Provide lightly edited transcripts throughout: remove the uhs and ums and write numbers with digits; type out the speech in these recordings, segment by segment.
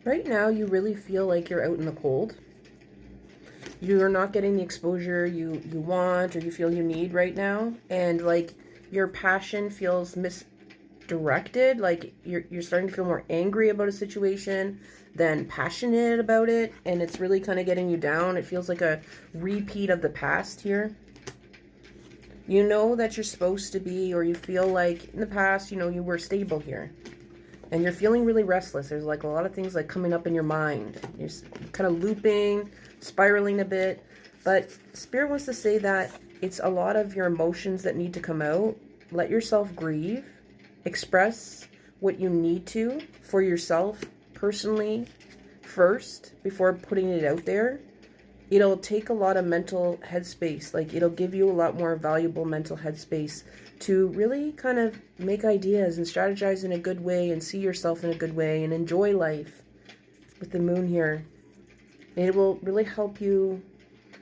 Right now, you really feel like you're out in the cold. You're not getting the exposure you want or you feel you need right now. And like your passion feels misdirected. Like you're starting to feel more angry about a situation than passionate about it. And it's really kind of getting you down. It feels like a repeat of the past here. You know that you're supposed to be, or you feel like in the past, you know, you were stable here. And you're feeling really restless. There's like a lot of things like coming up in your mind. You're kind of looping, spiraling a bit. But Spirit wants to say that it's a lot of your emotions that need to come out. Let yourself grieve. Express what you need to for yourself personally first before putting it out there. It'll take a lot of mental headspace. Like it'll give you a lot more valuable mental headspace to really kind of make ideas and strategize in a good way and see yourself in a good way and enjoy life with the moon here. And it will really help you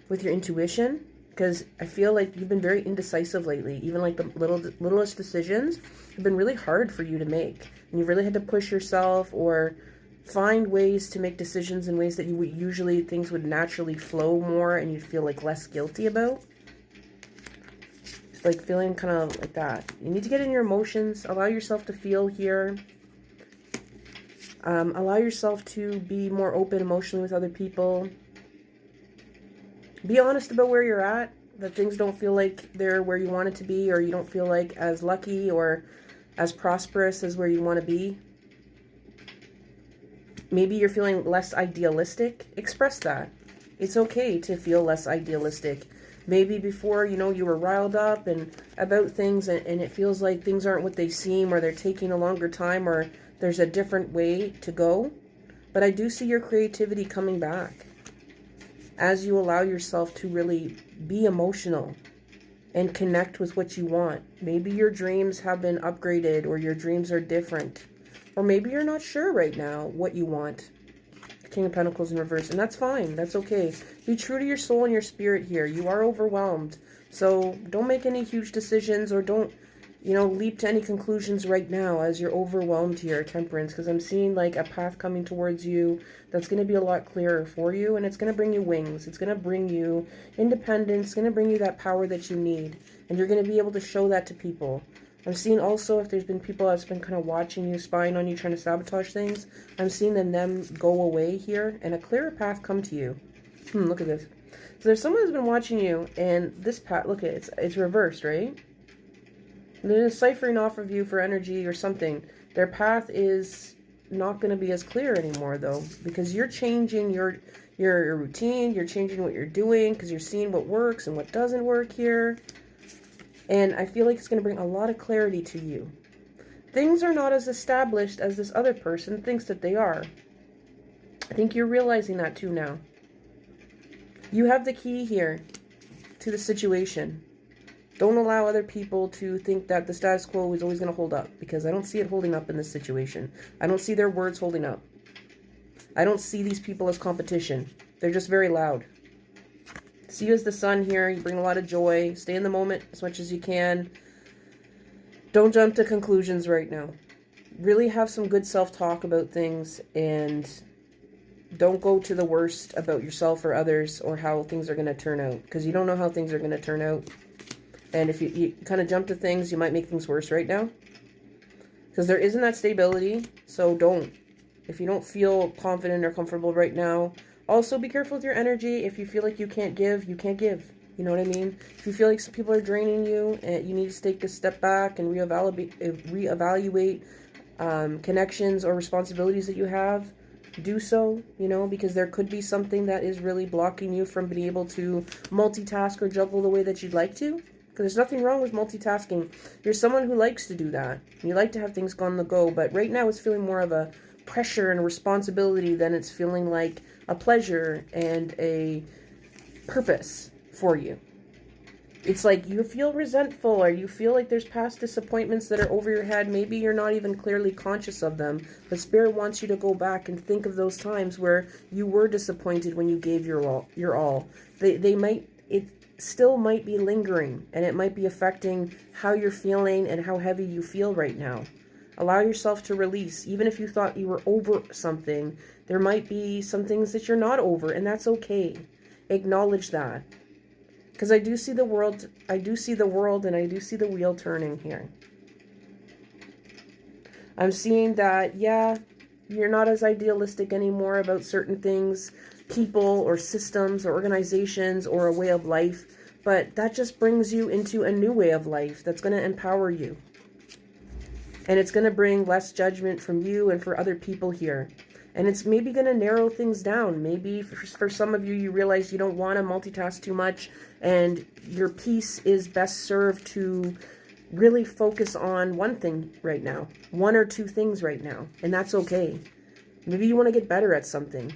with your intuition, because I feel like you've been very indecisive lately. Even like the littlest decisions have been really hard for you to make. And you've really had to push yourself or find ways to make decisions in ways that you would usually, things would naturally flow more and you'd feel like less guilty about. It's like feeling kind of like that. You need to get in your emotions, allow yourself to feel here. Allow yourself to be more open emotionally with other people. Be honest about where you're at, that things don't feel like they're where you want it to be, or you don't feel like as lucky or as prosperous as where you want to be. Maybe you're feeling less idealistic. Express that. It's okay to feel less idealistic. Maybe before, you know, you were riled up and about things and it feels like things aren't what they seem, or they're taking a longer time, or there's a different way to go. But I do see your creativity coming back as you allow yourself to really be emotional and connect with what you want. Maybe your dreams have been upgraded, or your dreams are different. Or maybe you're not sure right now what you want. King of Pentacles in reverse. And that's fine. That's okay. Be true to your soul and your spirit here. You are overwhelmed. So don't make any huge decisions, or don't, you know, leap to any conclusions right now as you're overwhelmed here, Temperance. Because I'm seeing like a path coming towards you that's going to be a lot clearer for you. And it's going to bring you wings. It's going to bring you independence. It's going to bring you that power that you need. And you're going to be able to show that to people. I'm seeing also, if there's been people that's been kind of watching you, spying on you, trying to sabotage things, I'm seeing them go away here and a clearer path come to you. Look at this. So there's someone who's been watching you, and this path, look at it, it's reversed, right? And they're ciphering off of you for energy or something. Their path is not going to be as clear anymore, though, because you're changing your routine, you're changing what you're doing, because you're seeing what works and what doesn't work here. And I feel like it's going to bring a lot of clarity to you. Things are not as established as this other person thinks that they are. I think you're realizing that too now. You have the key here to the situation. Don't allow other people to think that the status quo is always going to hold up, because I don't see it holding up in this situation. I don't see their words holding up. I don't see these people as competition. They're just very loud. See you as the sun here. You bring a lot of joy. Stay in the moment as much as you can. Don't jump to conclusions right now. Really have some good self-talk about things, and don't go to the worst about yourself or others or how things are going to turn out, because you don't know how things are going to turn out. And if you kind of jump to things, you might make things worse right now, because there isn't that stability. So don't. If you don't feel confident or comfortable right now, also be careful with your energy. If you feel like you can't give, you can't give. You know what I mean? If you feel like some people are draining you, and you need to take a step back and reevaluate connections or responsibilities that you have, do so, you know, because there could be something that is really blocking you from being able to multitask or juggle the way that you'd like to. Because there's nothing wrong with multitasking. You're someone who likes to do that. You like to have things on the go, but right now it's feeling more of a pressure and a responsibility than it's feeling like a pleasure and a purpose for you. It's like you feel resentful, or you feel like there's past disappointments that are over your head. Maybe you're not even clearly conscious of them, but Spirit wants you to go back and think of those times where you were disappointed when you gave your all. It still might be lingering, and it might be affecting how you're feeling and how heavy you feel right now. Allow yourself to release. Even if you thought you were over something, there might be some things that you're not over, and that's okay. Acknowledge that. Because I do see the world, and I do see the wheel turning here. I'm seeing that, yeah, you're not as idealistic anymore about certain things, people or systems or organizations or a way of life, but that just brings you into a new way of life that's going to empower you. And it's going to bring less judgment from you and for other people here. And it's maybe going to narrow things down. Maybe for some of you, you realize you don't want to multitask too much, and your peace is best served to really focus on one thing right now, one or two things right now, and that's okay. Maybe you want to get better at something.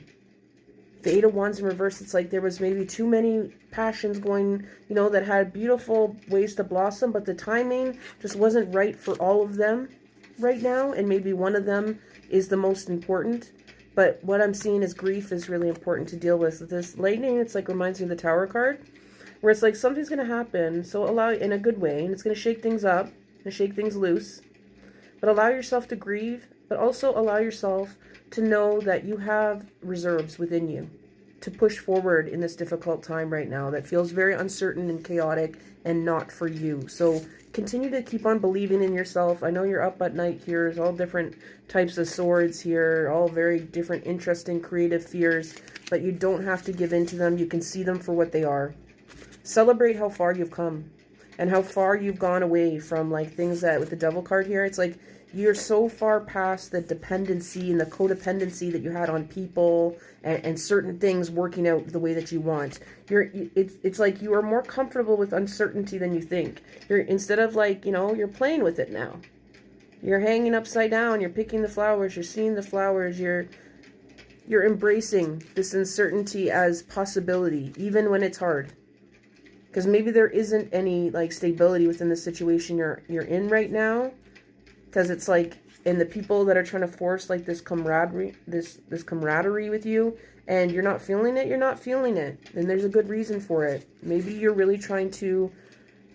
The Eight of Wands in reverse, it's like there was maybe too many passions going, you know, that had beautiful ways to blossom, but the timing just wasn't right for all of them right now, and maybe one of them is the most important. But what I'm seeing is grief is really important to deal with. This lightning, it's like reminds me of the Tower card, where it's like something's going to happen, so allow, in a good way, and it's going to shake things up and shake things loose. But allow yourself to grieve, but also allow yourself to know that you have reserves within you to push forward in this difficult time right now that feels very uncertain and chaotic and not for you. So continue to keep on believing in yourself. I know you're up at night here. There's all different types of swords here, all very different, interesting, creative fears, but you don't have to give in to them. You can see them for what they are. Celebrate how far you've come and how far you've gone away from like things that with the Devil card here, it's like you're so far past the dependency and the codependency that you had on people and certain things working out the way that you want. It's like you are more comfortable with uncertainty than you think. Instead of like, you know, you're playing with it now. You're hanging upside down, you're picking the flowers, you're seeing the flowers, you're embracing this uncertainty as possibility, even when it's hard. Because maybe there isn't any like stability within the situation you're in right now. Because it's like, and the people that are trying to force like this camaraderie, this camaraderie with you, and you're not feeling it, and there's a good reason for it. Maybe you're really trying to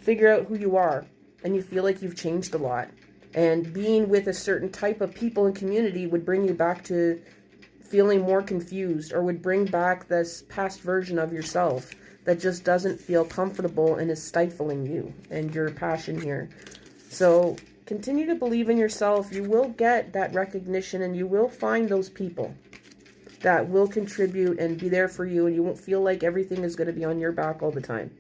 figure out who you are, and you feel like you've changed a lot. And being with a certain type of people and community would bring you back to feeling more confused, or would bring back this past version of yourself that just doesn't feel comfortable and is stifling you and your passion here. So continue to believe in yourself. You will get that recognition, and you will find those people that will contribute and be there for you, and you won't feel like everything is going to be on your back all the time.